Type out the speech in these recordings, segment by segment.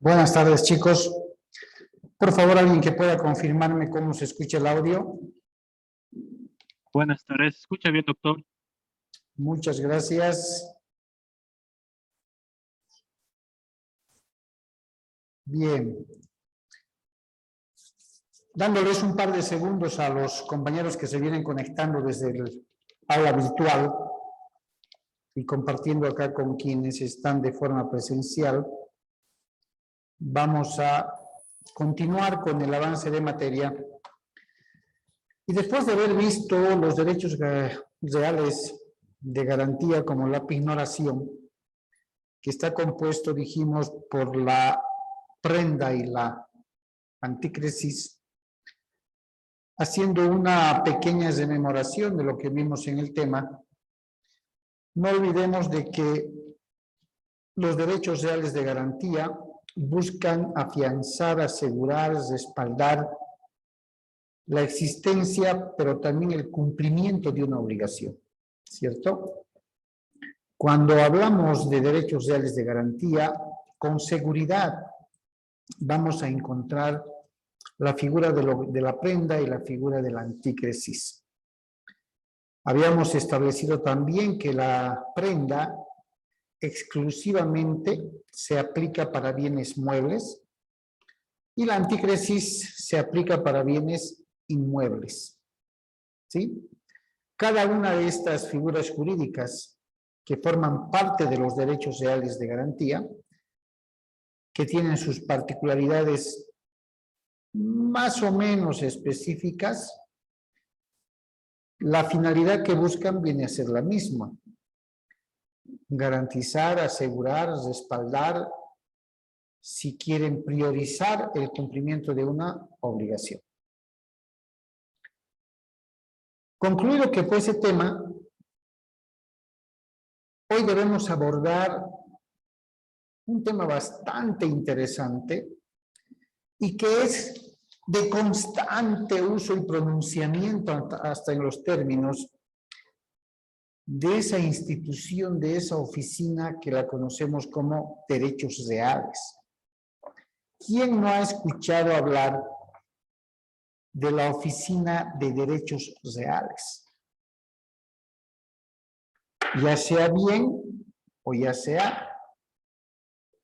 Buenas tardes, chicos. Por favor, alguien que pueda confirmarme cómo se escucha el audio. Buenas tardes, ¿escucha bien, doctor? Muchas gracias. Bien. Dándoles un par de segundos a los compañeros que se vienen conectando desde el aula virtual y compartiendo acá con quienes están de forma presencial, vamos a continuar con el avance de materia. Y después de haber visto los derechos reales de garantía como la pignoración, que está compuesto, dijimos, por la prenda y la antícresis, haciendo una pequeña rememoración de lo que vimos en el tema, no olvidemos de que los derechos reales de garantía buscan afianzar, asegurar, respaldar la existencia, pero también el cumplimiento de una obligación, ¿cierto? Cuando hablamos de derechos reales de garantía, con seguridad vamos a encontrar la figura de la prenda y la figura de la antícresis. Habíamos establecido también que la prenda exclusivamente se aplica para bienes muebles y la antícresis se aplica para bienes inmuebles. ¿Sí? Cada una de estas figuras jurídicas que forman parte de los derechos reales de garantía, que tienen sus particularidades más o menos específicas, la finalidad que buscan viene a ser la misma: garantizar, asegurar, respaldar, si quieren priorizar el cumplimiento de una obligación. Concluido que fue ese tema, hoy debemos abordar un tema bastante interesante y que es de constante uso y pronunciamiento hasta en los términos de esa institución, de esa oficina que la conocemos como derechos reales. ¿Quién no ha escuchado hablar de la oficina de derechos reales? Ya sea bien o ya sea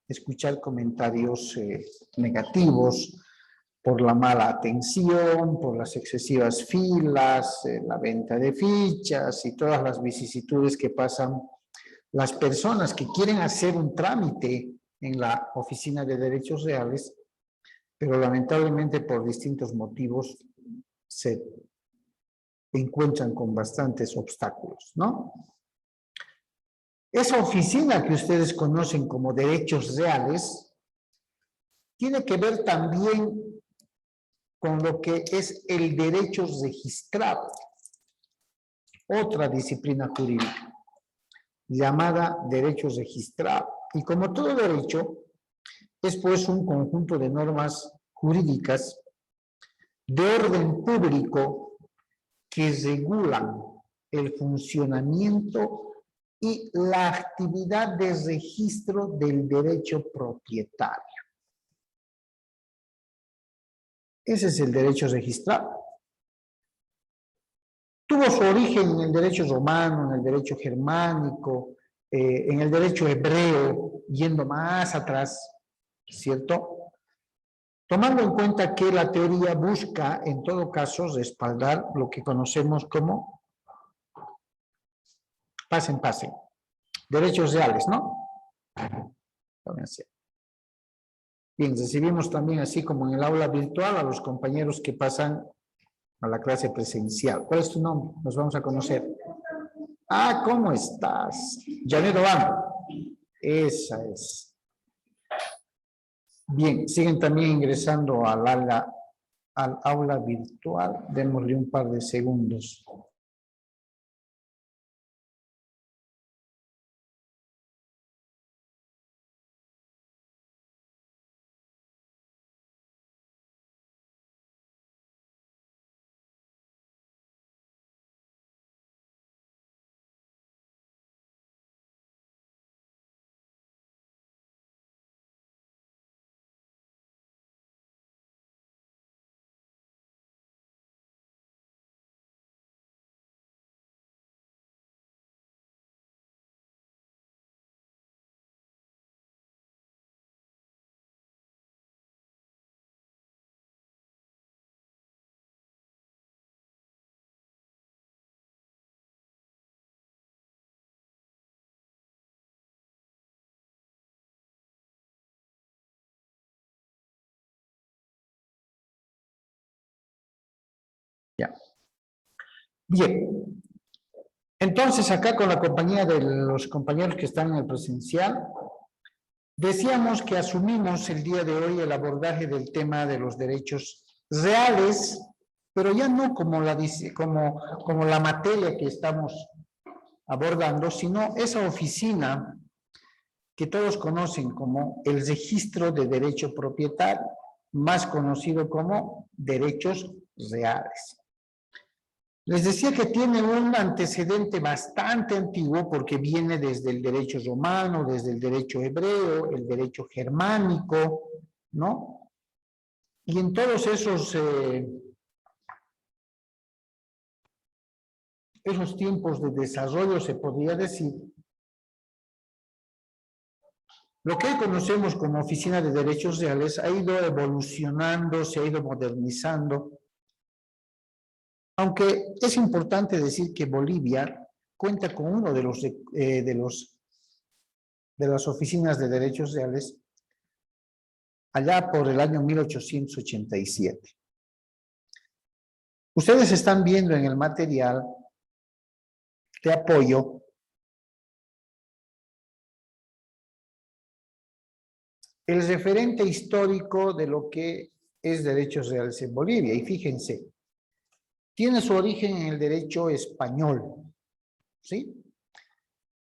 escuchar comentarios negativos por la mala atención, por las excesivas filas, la venta de fichas y todas las vicisitudes que pasan las personas que quieren hacer un trámite en la oficina de derechos reales, pero lamentablemente por distintos motivos se encuentran con bastantes obstáculos, ¿no? Esa oficina que ustedes conocen como derechos reales tiene que ver también con lo que es el derecho registrado, otra disciplina jurídica llamada derecho registrado. Y como todo derecho, es pues un conjunto de normas jurídicas de orden público que regulan el funcionamiento y la actividad de registro del derecho propietario. Ese es el derecho registrado. Tuvo su origen en el derecho romano, en el derecho germánico, en el derecho hebreo, yendo más atrás, ¿cierto? Tomando en cuenta que la teoría busca, en todo caso, respaldar lo que conocemos como pasen, derechos reales, ¿no? Bien, recibimos también, así como en el aula virtual, a los compañeros que pasan a la clase presencial. ¿Cuál es tu nombre? Nos vamos a conocer. Ah, ¿cómo estás? Janet Obama. Esa es. Bien, siguen también ingresando al aula virtual. Démosle un par de segundos. Bien, entonces acá con la compañía de los compañeros que están en el presencial, decíamos que asumimos el día de hoy el abordaje del tema de los derechos reales, pero ya no como como la materia que estamos abordando, sino esa oficina que todos conocen como el registro de derecho propietario, más conocido como derechos reales. Les decía que tiene un antecedente bastante antiguo porque viene desde el derecho romano, desde el derecho hebreo, el derecho germánico, ¿no? Y en todos esos tiempos de desarrollo se podría decir, lo que hoy conocemos como Oficina de Derechos Reales ha ido evolucionando, se ha ido modernizando, aunque es importante decir que Bolivia cuenta con uno de las oficinas de derechos reales allá por el año 1887. Ustedes están viendo en el material de apoyo el referente histórico de lo que es derechos reales en Bolivia. Y fíjense, tiene su origen en el derecho español, ¿sí?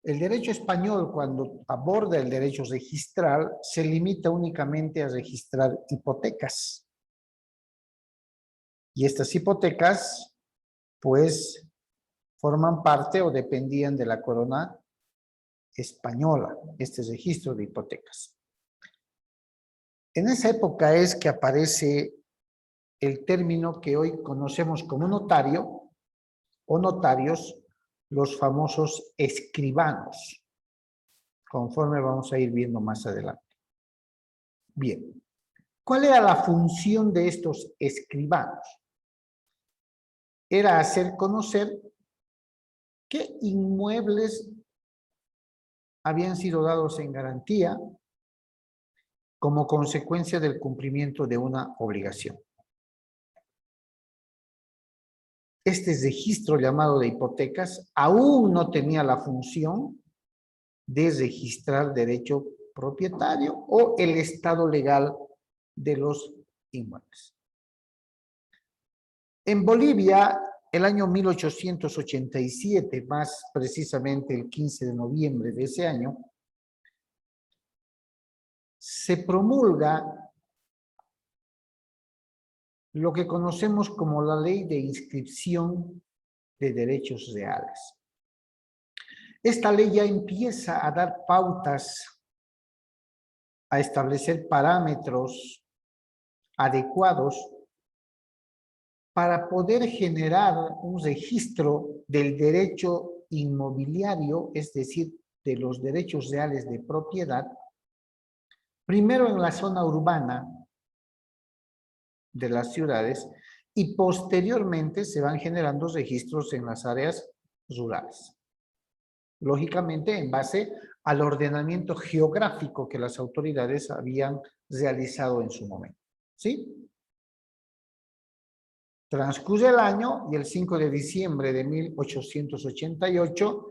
El derecho español, cuando aborda el derecho registral, se limita únicamente a registrar hipotecas. Y estas hipotecas, pues, forman parte o dependían de la corona española, este registro de hipotecas. En esa época es que aparece el término que hoy conocemos como notario o notarios, los famosos escribanos, conforme vamos a ir viendo más adelante. Bien, ¿cuál era la función de estos escribanos? Era hacer conocer qué inmuebles habían sido dados en garantía como consecuencia del cumplimiento de una obligación. Este registro llamado de hipotecas aún no tenía la función de registrar derecho propietario o el estado legal de los inmuebles. En Bolivia, el año 1887, más precisamente el 15 de noviembre de ese año, se promulga lo que conocemos como la Ley de Inscripción de Derechos Reales. Esta ley ya empieza a dar pautas, a establecer parámetros adecuados para poder generar un registro del derecho inmobiliario, es decir, de los derechos reales de propiedad, primero en la zona urbana de las ciudades y posteriormente se van generando registros en las áreas rurales. Lógicamente, en base al ordenamiento geográfico que las autoridades habían realizado en su momento. ¿Sí? Transcurre el año y el 5 de diciembre de 1888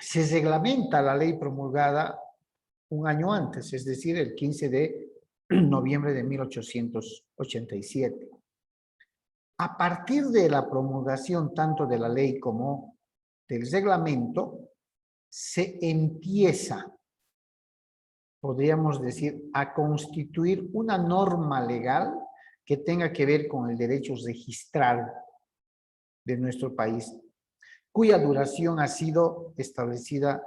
se reglamenta la ley promulgada un año antes, es decir, el 15 de noviembre de 1887. A partir de la promulgación tanto de la ley como del reglamento, se empieza, podríamos decir, a constituir una norma legal que tenga que ver con el derecho registral de nuestro país, cuya duración ha sido establecida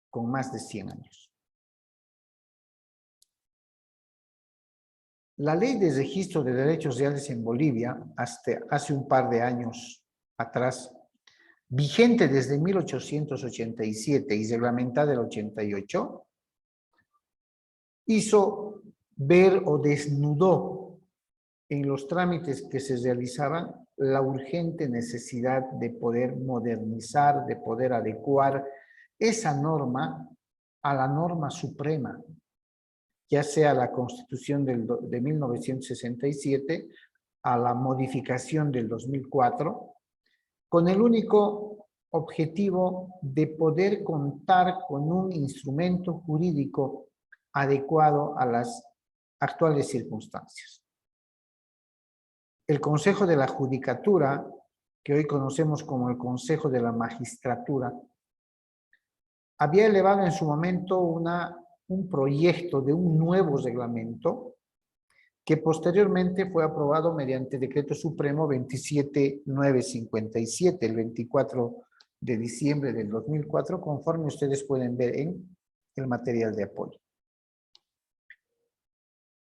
con más de 100 años. La Ley de Registro de Derechos Reales en Bolivia, hasta hace un par de años atrás, vigente desde 1887 y reglamentada en el 88, hizo ver o desnudó en los trámites que se realizaban la urgente necesidad de poder modernizar, de poder adecuar esa norma a la norma suprema, ya sea la Constitución de 1967 a la modificación del 2004, con el único objetivo de poder contar con un instrumento jurídico adecuado a las actuales circunstancias. El Consejo de la Judicatura, que hoy conocemos como el Consejo de la Magistratura, había elevado en su momento un proyecto de un nuevo reglamento que posteriormente fue aprobado mediante Decreto Supremo 27957, el 24 de diciembre del 2004, conforme ustedes pueden ver en el material de apoyo.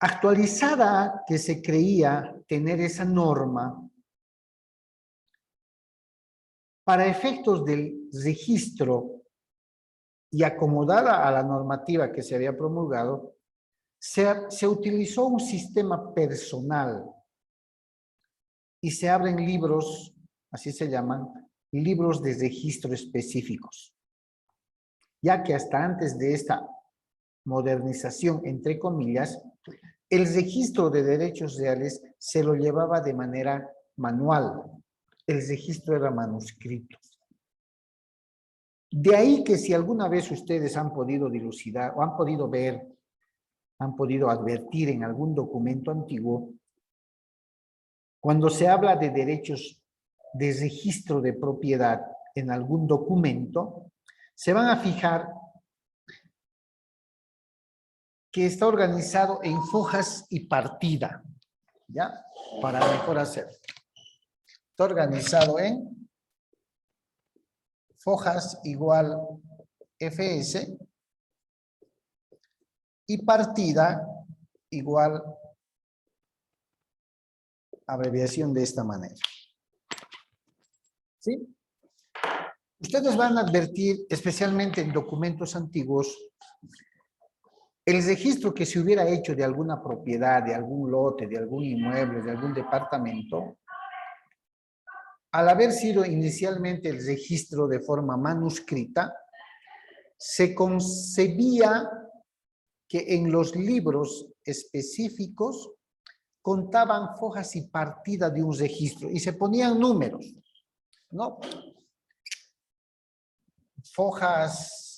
Actualizada que se creía tener esa norma, para efectos del registro y acomodada a la normativa que se había promulgado, se utilizó un sistema personal y se abren libros, así se llaman, libros de registro específicos, ya que hasta antes de esta modernización, entre comillas, el registro de derechos reales se lo llevaba de manera manual, el registro era manuscrito. De ahí que si alguna vez ustedes han podido dilucidar o han podido ver, han podido advertir en algún documento antiguo, cuando se habla de derechos de registro de propiedad en algún documento, se van a fijar que está organizado en fojas y partida, ¿ya? Para mejor hacer. Está organizado en fojas igual FS y partida igual abreviación de esta manera. ¿Sí? Ustedes van a advertir, especialmente en documentos antiguos, el registro que se hubiera hecho de alguna propiedad, de algún lote, de algún inmueble, de algún departamento, al haber sido inicialmente el registro de forma manuscrita, se concebía que en los libros específicos contaban fojas y partida de un registro y se ponían números, ¿no? Fojas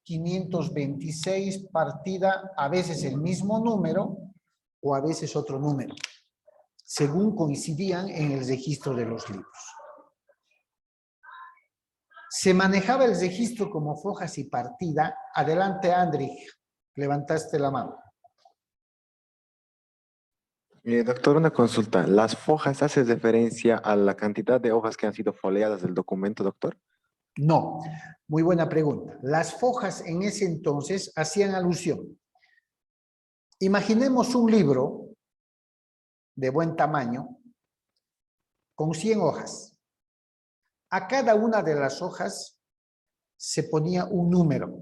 526, partida, a veces el mismo número o a veces otro número, según coincidían en el registro de los libros. Se manejaba el registro como fojas y partida. Adelante, Andrich, levantaste la mano. Doctor, una consulta. ¿Las fojas hacen referencia a la cantidad de hojas que han sido foliadas del documento, doctor? No, muy buena pregunta. Las fojas en ese entonces hacían alusión. Imaginemos un libro de buen tamaño con 100 hojas. A cada una de las hojas se ponía un número.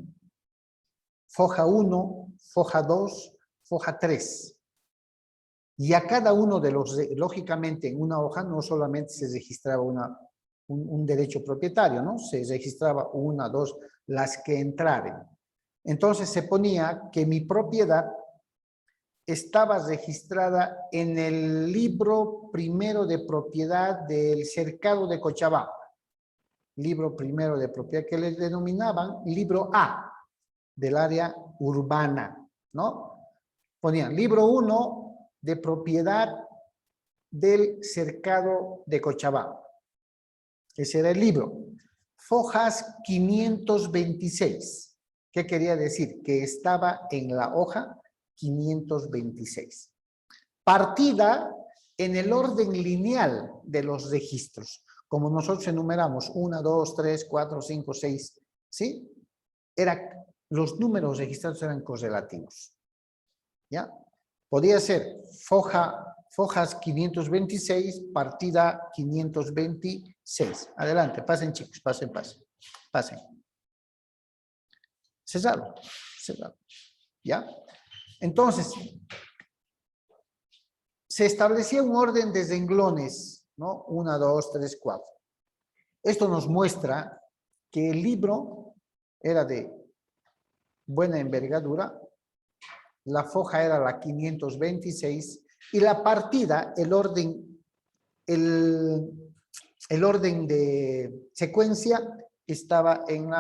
Foja 1, foja 2, foja 3. Y a cada uno de los, lógicamente en una hoja no solamente se registraba un derecho propietario, ¿no? Se registraba 1, 2, las que entraran. Entonces se ponía que mi propiedad estaba registrada en el libro primero de propiedad del cercado de Cochabamba. Libro primero de propiedad que le denominaban libro A del área urbana, ¿no? Ponían libro 1 de propiedad del cercado de Cochabamba. Ese era el libro. Fojas 526. ¿Qué quería decir? Que estaba en la hoja 526. Partida en el orden lineal de los registros. Como nosotros enumeramos 1, 2, 3, 4, 5, 6, ¿sí? Los números registrados eran correlativos. ¿Ya? Podía ser fojas 526, partida 526. Adelante, pasen chicos, pasen. Cerrado. ¿Ya? Entonces, se establecía un orden de renglones, ¿no? 1, 2, 3, 4. Esto nos muestra que el libro era de buena envergadura, la foja era la 526 y la partida, el orden el orden de secuencia estaba en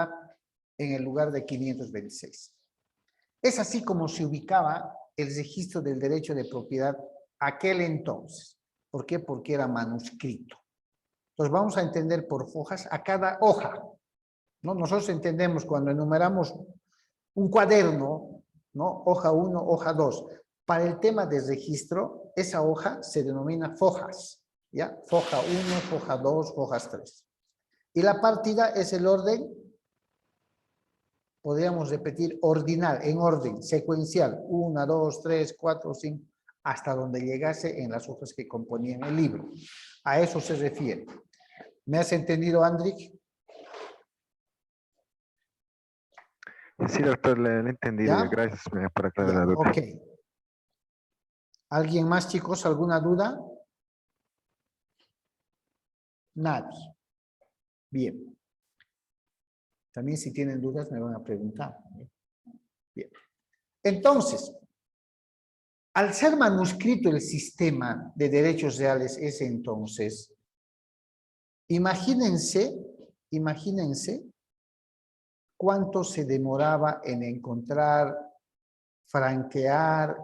el lugar de 526. Es así como se ubicaba el registro del derecho de propiedad aquel entonces. ¿Por qué? Porque era manuscrito. Entonces vamos a entender por hojas a cada hoja, ¿no? Nosotros entendemos cuando enumeramos un cuaderno, ¿no? Hoja 1, hoja 2. Para el tema de registro, esa hoja se denomina fojas, ¿ya? Foja 1, foja 2, fojas 3. Y la partida es el orden, podríamos repetir, ordinal, en orden, secuencial, 1, 2, 3, 4, 5, hasta donde llegase en las hojas que componían el libro. A eso se refiere. ¿Me has entendido, Andrich? Sí, doctor, le he entendido. ¿Ya? Gracias por aclarar Ya, la duda. ok. ¿Alguien más, chicos? ¿Alguna duda? Nadie. Bien. También si tienen dudas me van a preguntar. Bien. Entonces, al ser manuscrito el sistema de derechos reales ese entonces, imagínense cuánto se demoraba en encontrar, franquear,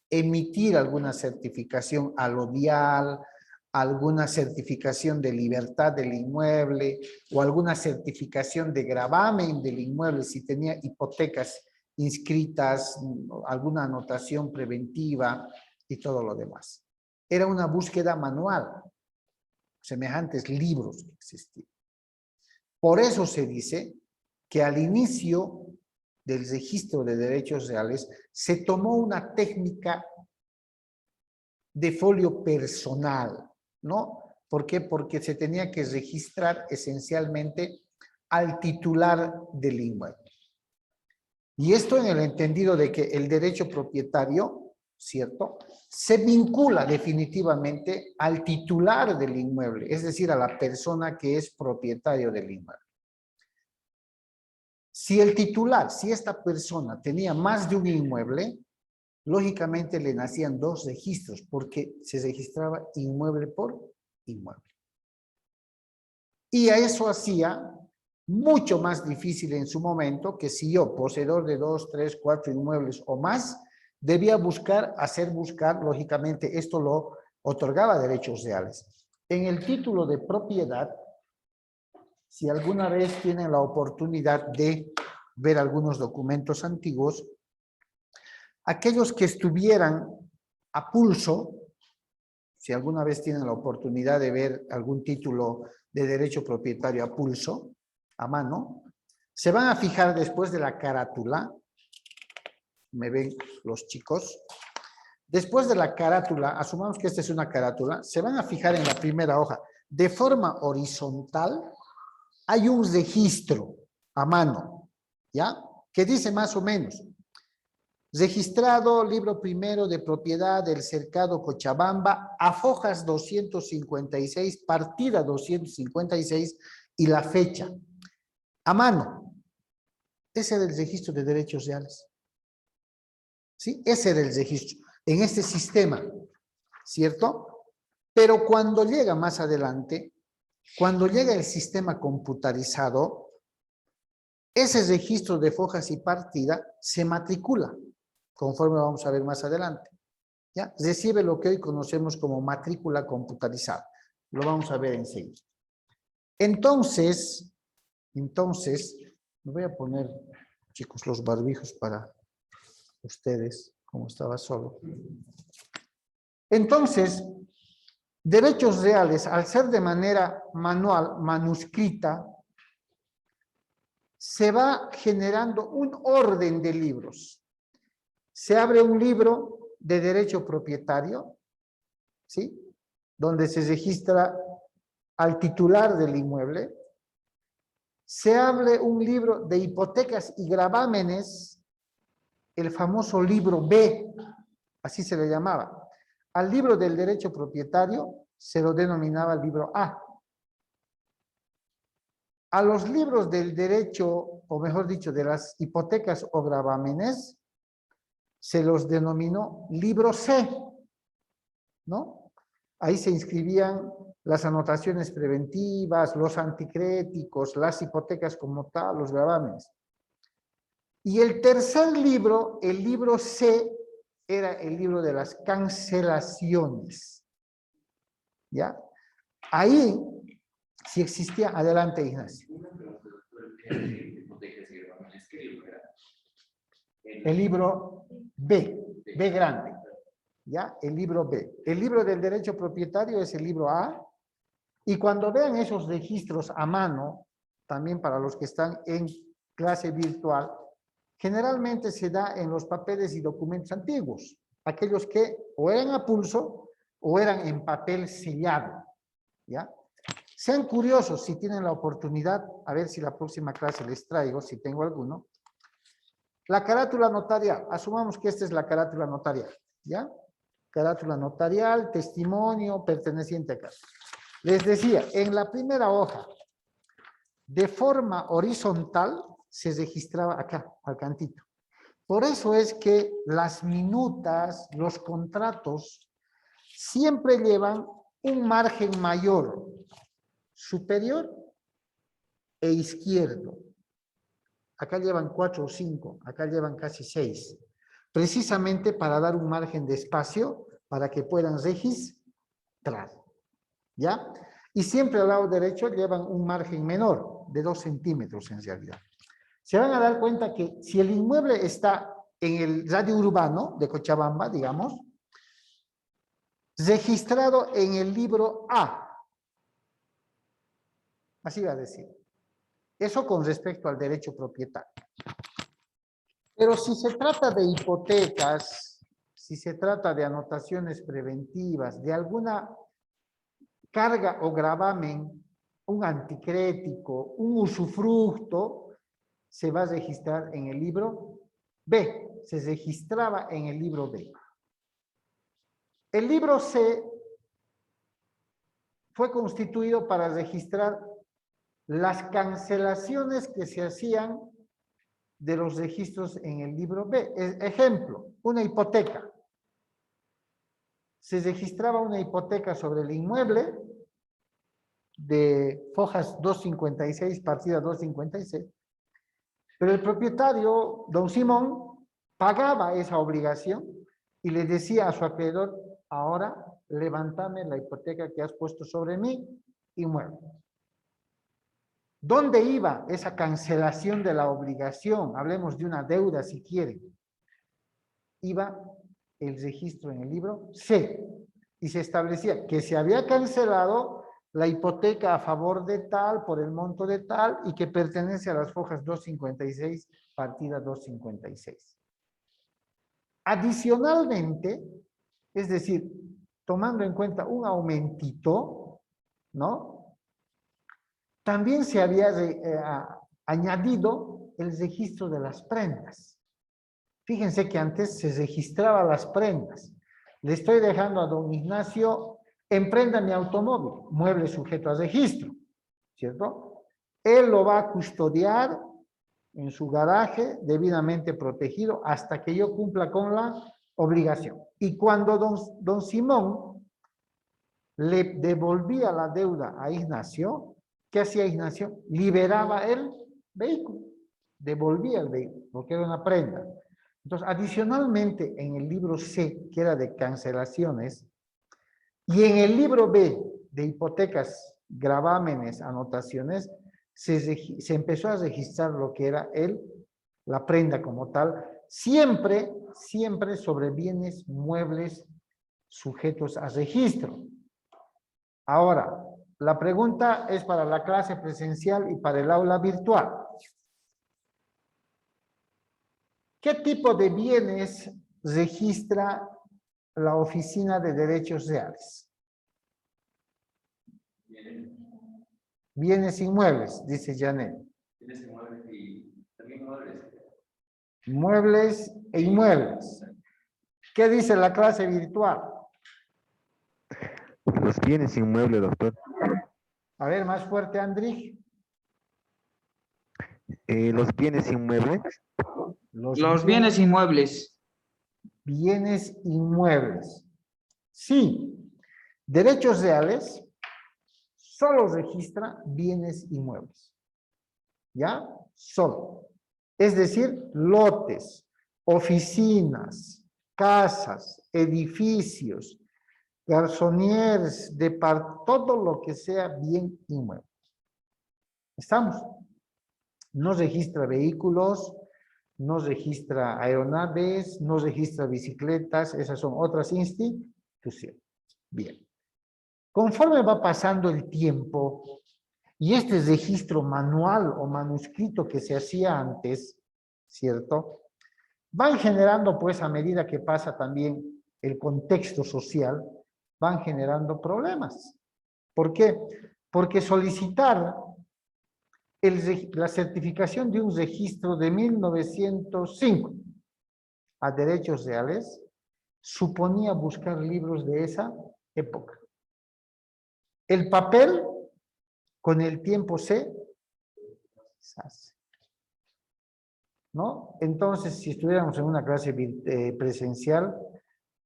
emitir alguna certificación alodial, alguna certificación de libertad del inmueble o alguna certificación de gravamen del inmueble si tenía hipotecas inscritas, alguna anotación preventiva y todo lo demás. Era una búsqueda manual, semejantes libros que existían. Por eso se dice que al inicio del registro de derechos reales se tomó una técnica de folio personal, ¿no? ¿Por qué? Porque se tenía que registrar esencialmente al titular del inmueble. Y esto en el entendido de que el derecho propietario, ¿cierto?, se vincula definitivamente al titular del inmueble, es decir, a la persona que es propietario del inmueble. Si el titular, si esta persona tenía más de un inmueble, lógicamente le nacían dos registros, porque se registraba inmueble por inmueble. Y a eso hacía mucho más difícil en su momento que si yo, poseedor de 2, 3, 4 inmuebles o más, debía hacer buscar, lógicamente esto lo otorgaba derechos reales. En el título de propiedad, si alguna vez tienen la oportunidad de ver algunos documentos antiguos, aquellos que estuvieran a pulso, si alguna vez tienen la oportunidad de ver algún título de derecho propietario a pulso, a mano, se van a fijar después de la carátula, me ven los chicos, después de la carátula, asumamos que esta es una carátula, se van a fijar en la primera hoja, de forma horizontal, hay un registro a mano, ¿ya? Que dice más o menos, registrado, libro primero de propiedad del cercado Cochabamba, a fojas 256, partida 256 y la fecha. A mano. Ese era el registro de derechos reales. ¿Sí? Ese era el registro. En este sistema, ¿cierto? Pero cuando llega más adelante, cuando llega el sistema computarizado, ese registro de fojas y partida se matricula, conforme vamos a ver más adelante. ¿Ya? Recibe lo que hoy conocemos como matrícula computarizada. Lo vamos a ver enseguida. Entonces, me voy a poner, chicos, los barbijos para ustedes, como estaba solo. Entonces, derechos reales, al ser de manera manual, manuscrita, se va generando un orden de libros. Se abre un libro de derecho propietario, ¿sí?, donde se registra al titular del inmueble. Se abre un libro de hipotecas y gravámenes, el famoso libro B, así se le llamaba. Al libro del derecho propietario se lo denominaba libro A. A los libros del derecho, o mejor dicho, de las hipotecas o gravámenes, se los denominó libro C, ¿no? Ahí se inscribían las anotaciones preventivas, los anticréticos, las hipotecas como tal, los gravámenes. Y el tercer libro, el libro C, era el libro de las cancelaciones. ¿Ya? Ahí sí existía. Adelante, Ignacio. El libro B, B grande. ¿Ya? El libro B. El libro del derecho propietario es el libro A. Y cuando vean esos registros a mano, también para los que están en clase virtual, generalmente se da en los papeles y documentos antiguos, aquellos que o eran a pulso o eran en papel sellado, ¿ya? Sean curiosos si tienen la oportunidad, a ver si la próxima clase les traigo, si tengo alguno. La carátula notarial, asumamos que esta es la carátula notarial, ¿ya? Carátula notarial, testimonio, perteneciente a casa. Les decía, en la primera hoja, de forma horizontal, se registraba acá, al cantito. Por eso es que las minutas, los contratos, siempre llevan un margen mayor, superior e izquierdo. Acá llevan 4 o 5, acá llevan casi 6. Precisamente para dar un margen de espacio para que puedan registrar. ¿Ya? Y siempre al lado derecho llevan un margen menor, de 2 centímetros en realidad. Se van a dar cuenta que si el inmueble está en el radio urbano de Cochabamba, digamos, registrado en el libro A. Así va a decir. Eso con respecto al derecho propietario. Pero si se trata de hipotecas, si se trata de anotaciones preventivas, de alguna carga o gravamen, un anticrético, un usufructo, se va a registrar en el libro B. Se registraba en el libro B. El libro C fue constituido para registrar las cancelaciones que se hacían de los registros en el libro B. Ejemplo, una hipoteca. Se registraba una hipoteca sobre el inmueble de fojas 256, partida 256, pero el propietario, don Simón, pagaba esa obligación y le decía a su acreedor, ahora levántame la hipoteca que has puesto sobre mi inmueble. ¿Dónde iba esa cancelación de la obligación? Hablemos de una deuda si quieren. Iba el registro en el libro C y se establecía que se había cancelado la hipoteca a favor de tal, por el monto de tal, y que pertenece a las fojas 256, partida 256. Adicionalmente, es decir, tomando en cuenta un aumentito, ¿no? También se había añadido el registro de las prendas. Fíjense que antes se registraba las prendas. Le estoy dejando a don Ignacio en prenda mi automóvil, mueble sujeto a registro, ¿cierto? Él lo va a custodiar en su garaje debidamente protegido hasta que yo cumpla con la obligación. Y cuando don Simón le devolvía la deuda a Ignacio, ¿qué hacía Ignacio? Liberaba el vehículo, devolvía el vehículo, porque era una prenda. Entonces, adicionalmente, en el libro C, que era de cancelaciones, y en el libro B, de hipotecas, gravámenes, anotaciones, se empezó a registrar lo que era la prenda como tal, siempre sobre bienes muebles sujetos a registro. Ahora, la pregunta es para la clase presencial y para el aula virtual. ¿Qué tipo de bienes registra la Oficina de Derechos Reales? Bienes inmuebles, dice Janet. Bienes inmuebles y también muebles. Muebles e inmuebles. ¿Qué dice la clase virtual? Los bienes inmuebles, doctor. A ver, más fuerte, Andrij. Los bienes inmuebles. Los bienes inmuebles. Bienes inmuebles. Sí. Derechos reales solo registra bienes inmuebles. ¿Ya? Solo. Es decir, lotes, oficinas, casas, edificios, garsoniers, todo lo que sea bien inmueble. ¿Estamos? No registra vehículos, no registra aeronaves, no registra bicicletas, esas son otras instituciones. Bien. Conforme va pasando el tiempo y este registro manual o manuscrito que se hacía antes, ¿cierto? Van generando, pues, a medida que pasa también el contexto social, van generando problemas. ¿Por qué? Porque solicitar la certificación de un registro de 1905 a derechos reales suponía buscar libros de esa época. El papel con el tiempo se deshace, ¿no? Entonces, si estuviéramos en una clase presencial,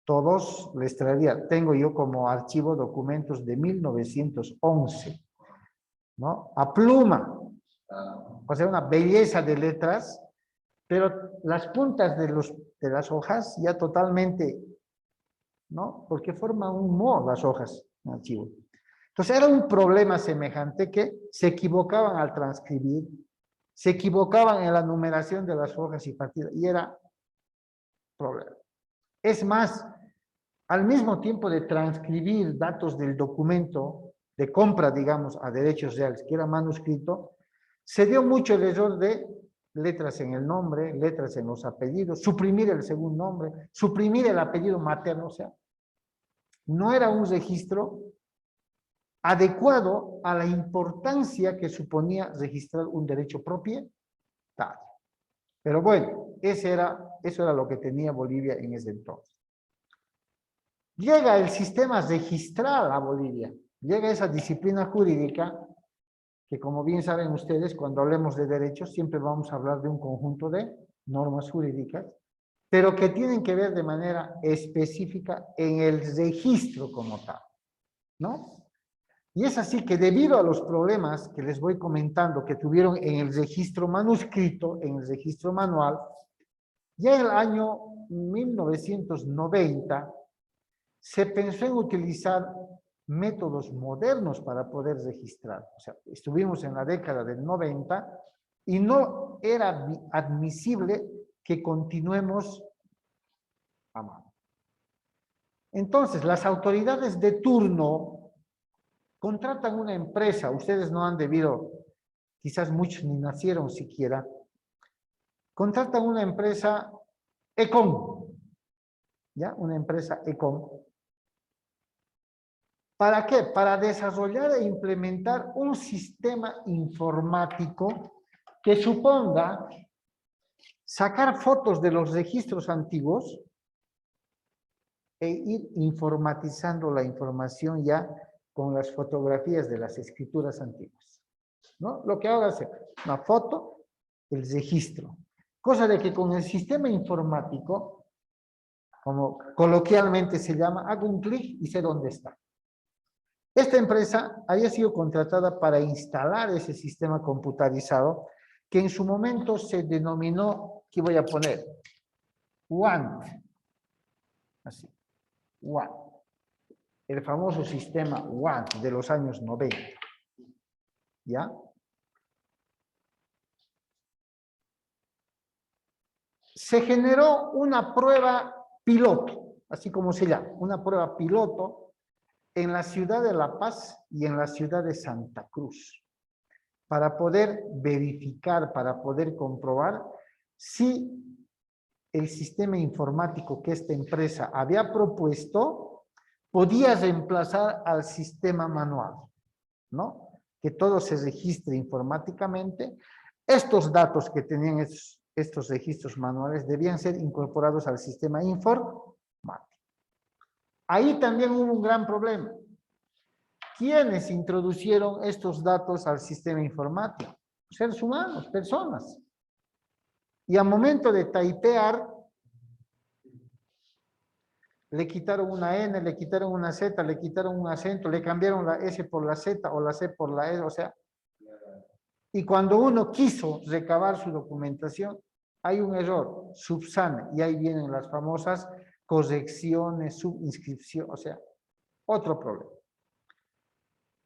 todos les traería, tengo yo como archivo documentos de 1911, ¿no? A pluma, o sea, una belleza de letras, pero las puntas de las hojas ya totalmente, ¿no? Porque forman un moho las hojas en archivo. Entonces era un problema semejante que se equivocaban al transcribir, se equivocaban en la numeración de las hojas y partidas, y era problema. Es más, al mismo tiempo de transcribir datos del documento de compra, digamos, a derechos reales, que era manuscrito, se dio mucho el error de letras en el nombre, letras en los apellidos, suprimir el segundo nombre, suprimir el apellido materno, o sea, no era un registro adecuado a la importancia que suponía registrar un derecho propietario. Pero bueno, eso era lo que tenía Bolivia en ese entonces. Llega el sistema registral a Bolivia, llega esa disciplina jurídica que, como bien saben ustedes, cuando hablemos de derechos siempre vamos a hablar de un conjunto de normas jurídicas, pero que tienen que ver de manera específica en el registro como tal, ¿no? Y es así que debido a los problemas que les voy comentando que tuvieron en el registro manuscrito, en el registro manual, ya en el año 1990 se pensó en utilizar métodos modernos para poder registrar. O sea, estuvimos en la década del 90 y no era admisible que continuemos a mano. Entonces, las autoridades de turno contratan una empresa, ustedes no han debido, quizás muchos ni nacieron siquiera, contratan una empresa Econ, ¿ya? Una empresa Econ. ¿Para qué? Para desarrollar e implementar un sistema informático que suponga sacar fotos de los registros antiguos e ir informatizando la información ya con las fotografías de las escrituras antiguas, ¿no? Lo que ahora hace una foto, el registro. Cosa de que con el sistema informático, como coloquialmente se llama, hago un clic y sé dónde está. Esta empresa había sido contratada para instalar ese sistema computarizado que en su momento se denominó, ¿qué voy a poner? WANT. Así, WANT. El famoso sistema WANT de los años 90. ¿Ya? Se generó una prueba piloto, así como se llama, una prueba piloto en la ciudad de La Paz y en la ciudad de Santa Cruz, para poder verificar, para poder comprobar si el sistema informático que esta empresa había propuesto podía reemplazar al sistema manual, ¿no? Que todo se registre informáticamente. Estos datos que tenían estos registros manuales debían ser incorporados al sistema informático. Ahí también hubo un gran problema. ¿Quiénes introdujeron estos datos al sistema informático? Seres humanos, personas. Y al momento de typear, le quitaron una N, le quitaron una Z, le quitaron un acento, le cambiaron la S por la Z o la C por la S, o sea, y cuando uno quiso recabar su documentación, hay un error, subsana, y ahí vienen las famosas correcciones, subinscripción, o sea, otro problema.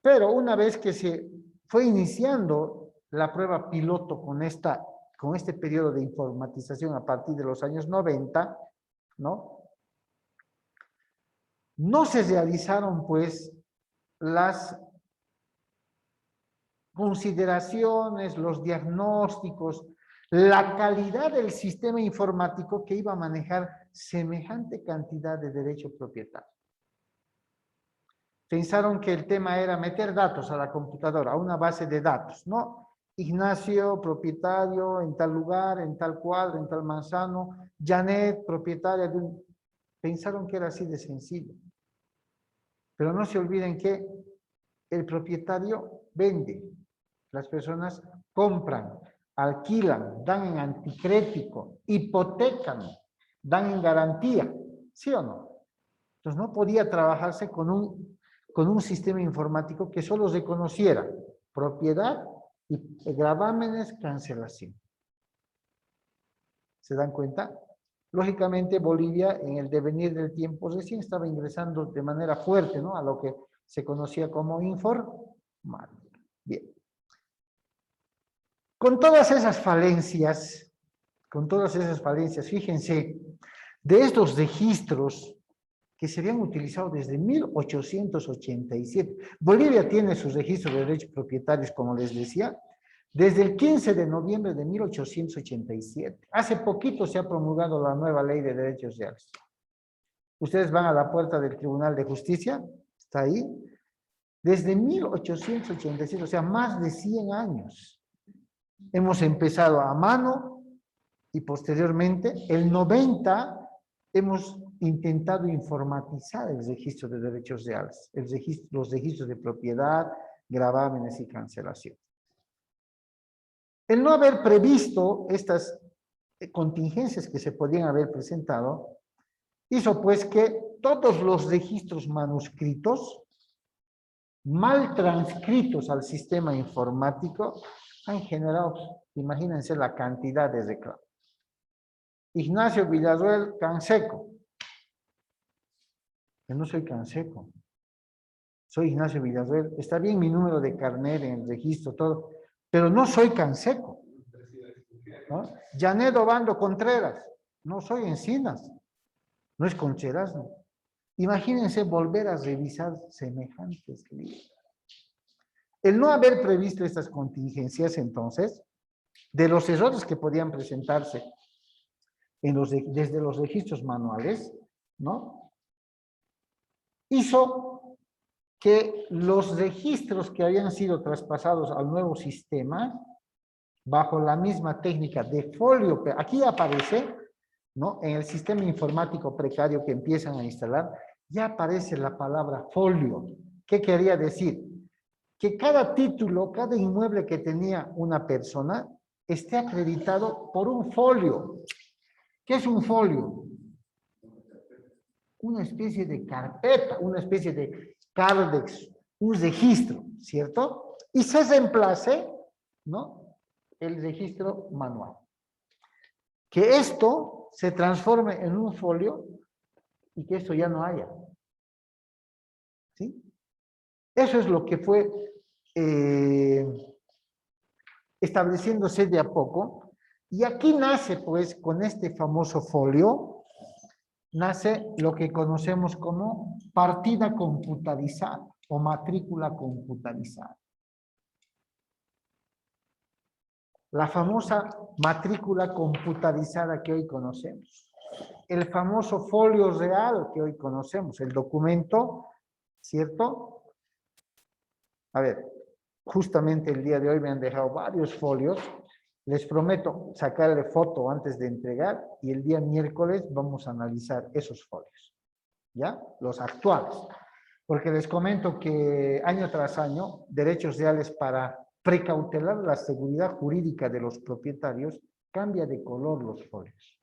Pero una vez que se fue iniciando la prueba piloto con este periodo de informatización a partir de los años 90, ¿no? No se realizaron, pues, las consideraciones, los diagnósticos, la calidad del sistema informático que iba a manejar semejante cantidad de derecho propietario. Pensaron que el tema era meter datos a la computadora, a una base de datos, ¿no? Ignacio, propietario en tal lugar, en tal cuadro, en tal manzano, Janet, propietaria de un... Pensaron que era así de sencillo. Pero no se olviden que el propietario vende, las personas compran, alquilan, dan en anticrético, hipotecan, dan en garantía, ¿sí o no? Entonces no podía trabajarse con un sistema informático que solo reconociera propiedad y gravámenes, cancelación. ¿Se dan cuenta? Lógicamente Bolivia en el devenir del tiempo recién estaba ingresando de manera fuerte, ¿no? A lo que se conocía como informática. Bien. Con todas esas falencias, fíjense, de estos registros que se habían utilizado desde 1887. Bolivia tiene sus registros de derechos propietarios, como les decía, desde el 15 de noviembre de 1887. Hace poquito se ha promulgado la nueva ley de derechos reales. Ustedes van a la puerta del Tribunal de Justicia, está ahí, desde 1887, o sea, más de 100 años. Hemos empezado a mano y posteriormente, el 90, hemos intentado informatizar el registro de derechos reales, los registros de propiedad, gravámenes y cancelación. El no haber previsto estas contingencias que se podían haber presentado, hizo pues que todos los registros manuscritos, mal transcritos al sistema informático, han generado, imagínense la cantidad de reclamos. Ignacio Villarroel Canseco. Yo no soy Canseco. Soy Ignacio Villarroel. Está bien mi número de carnet en el registro, todo, pero no soy Canseco. ¿No? Janet Obando Contreras. No soy Encinas. No es Concheras, no. Imagínense volver a revisar semejantes libros. El no haber previsto estas contingencias, entonces, de los errores que podían presentarse desde los registros manuales, ¿no? Hizo que los registros que habían sido traspasados al nuevo sistema, bajo la misma técnica de folio, aquí aparece, ¿no? En el sistema informático precario que empiezan a instalar, ya aparece la palabra folio. ¿Qué quería decir? Que cada título, cada inmueble que tenía una persona, esté acreditado por un folio. ¿Qué es un folio? Una especie de carpeta, una especie de cardex, un registro, ¿cierto? Y se reemplace, ¿no? El registro manual. Que esto se transforme en un folio y que esto ya no haya. ¿Sí? Eso es lo que fue estableciéndose de a poco. Y aquí nace, pues, con este famoso folio, nace lo que conocemos como partida computarizada o matrícula computarizada. La famosa matrícula computarizada que hoy conocemos. El famoso folio real que hoy conocemos, el documento, ¿cierto? A ver, justamente el día de hoy me han dejado varios folios. Les prometo sacarle foto antes de entregar y el día miércoles vamos a analizar esos folios, ¿ya? Los actuales. Porque les comento que año tras año, derechos reales para precautelar la seguridad jurídica de los propietarios, cambia de color los folios.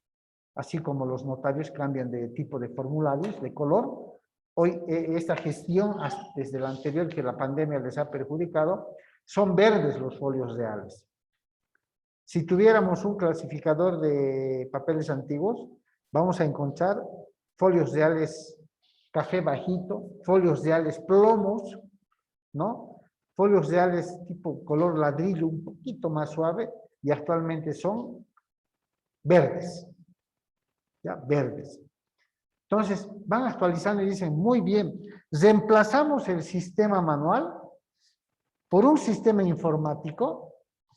así como los notarios cambian de tipo de formularios, de color. Hoy esta gestión, desde la anterior que la pandemia les ha perjudicado, son verdes los folios reales. Si tuviéramos un clasificador de papeles antiguos, vamos a encontrar folios reales café bajito, folios reales plomos, ¿no? Folios reales tipo color ladrillo, un poquito más suave, y actualmente son verdes, ¿ya? Verdes. Entonces, van actualizando y dicen, muy bien, reemplazamos el sistema manual por un sistema informático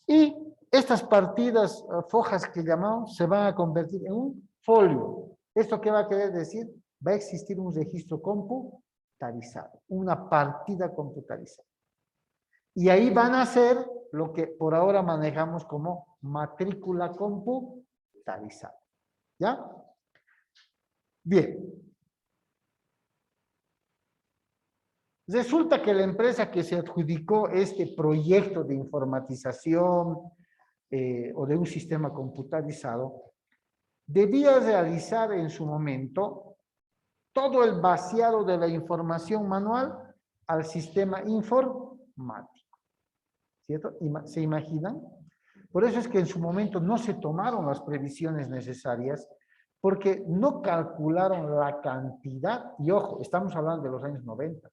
y estas partidas, fojas que llamamos, se van a convertir en un folio. ¿Esto qué va a querer decir? Va a existir un registro computarizado, una partida computarizada. Y ahí van a hacer lo que por ahora manejamos como matrícula computarizada. ¿Ya? Bien. Resulta que la empresa que se adjudicó este proyecto de informatización o de un sistema computarizado debía realizar en su momento todo el vaciado de la información manual al sistema informático. ¿Cierto? ¿Se imaginan? Por eso es que en su momento no se tomaron las previsiones necesarias porque no calcularon la cantidad, y ojo, estamos hablando de los años 90,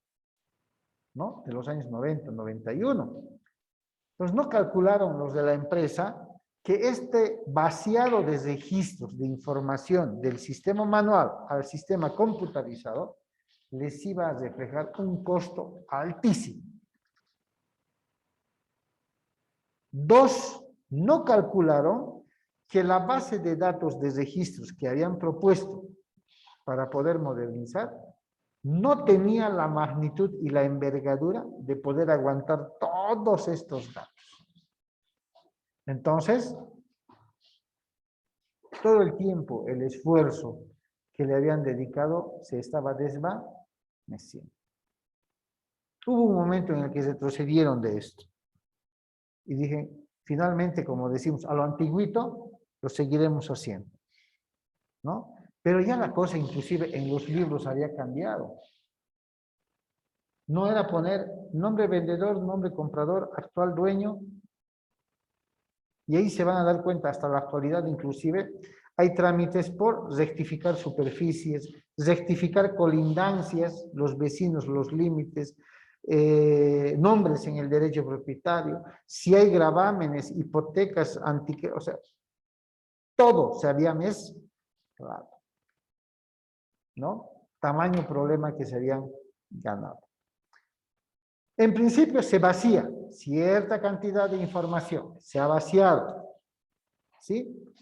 ¿no? De los años 90, 91. Entonces no calcularon los de la empresa que este vaciado de registros de información del sistema manual al sistema computarizado les iba a reflejar un costo altísimo. Dos, no calcularon que la base de datos de registros que habían propuesto para poder modernizar no tenía la magnitud y la envergadura de poder aguantar todos estos datos. Entonces, todo el tiempo, el esfuerzo que le habían dedicado se estaba desvaneciendo. Hubo un momento en el que retrocedieron de esto. Y dije, finalmente, como decimos, a lo antiguito, lo seguiremos haciendo, ¿no? Pero ya la cosa, inclusive en los libros, había cambiado. No era poner nombre vendedor, nombre comprador, actual dueño. Y ahí se van a dar cuenta, hasta la actualidad inclusive, hay trámites por rectificar superficies, rectificar colindancias, los vecinos, los límites, nombres en el derecho propietario, si hay gravámenes, hipotecas, o sea, todo se había mezclado, ¿no? Tamaño problema que se habían ganado. En principio se vacía cierta cantidad de información, se ha vaciado, ¿sí?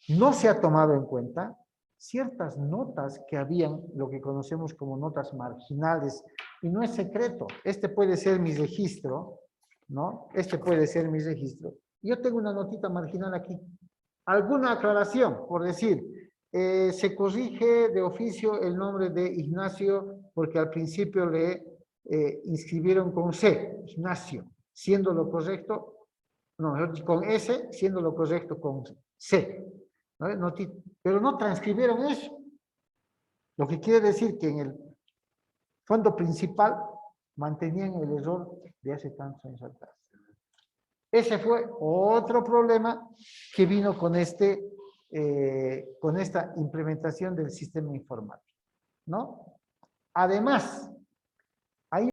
No se ha tomado en cuenta ciertas notas que habían, lo que conocemos como notas marginales, y no es secreto, este puede ser mi registro, ¿no? Este puede ser mi registro. Yo tengo una notita marginal aquí. ¿Alguna aclaración? Por decir, se corrige de oficio el nombre de Ignacio porque al principio le inscribieron con C, Ignacio, siendo lo correcto, no, con S, siendo lo correcto con C. ¿No? Pero no transcribieron eso. Lo que quiere decir que en el fondo principal mantenían el error de hace tantos años atrás. Ese fue otro problema que vino con esta implementación del sistema informático, ¿no? Además,